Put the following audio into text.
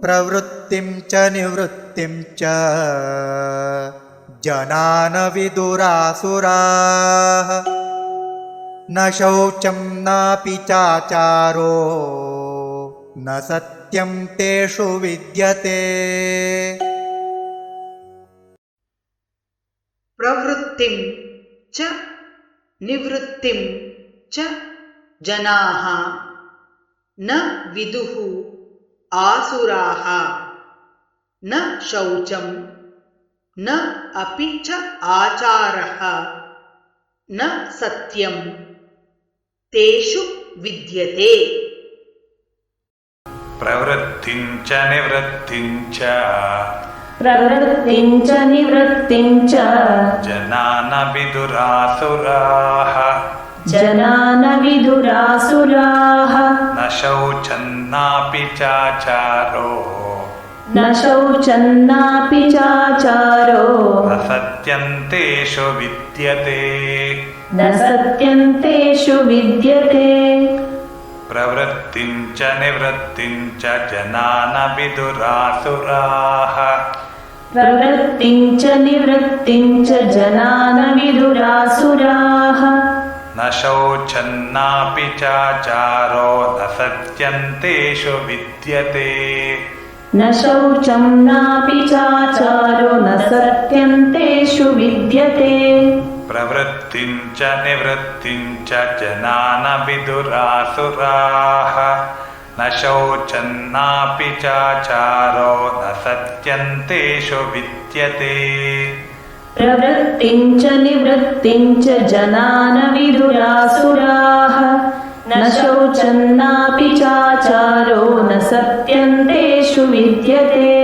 प्रवृत्तिं च निवृत्तिं च जना न विदुरासुराः न शौचं नापि चाचारो न सत्यं तेषु विद्यते। प्रवृत्तिं च निवृत्तिं च जनाः न विदुः आसुराः न शौचं न अपि च आचारः न सत्यं तेषु विद्यते। प्रवृत्तिं च निवृत्तिं च जना न विदुरासुराः न शौचं नापि चाचारो न सत्यं तेषु विद्यते। प्रवृत्तिं च निवृत्तिं च जना न विदुरासुराः न शौचं नापि चाचारो न सत्यं तेषु विद्यते। प्रवृत्तिं च निवृत्तिं च जना न विदुरासुराः न शौचं नापि चाचारो न सत्यं तेषु विद्यते। प्रवृत्तिं च निवृत्तिं च जना न विदुरासुराः न शौचं नापि चाचारो न सत्यं तेषु विद्यते।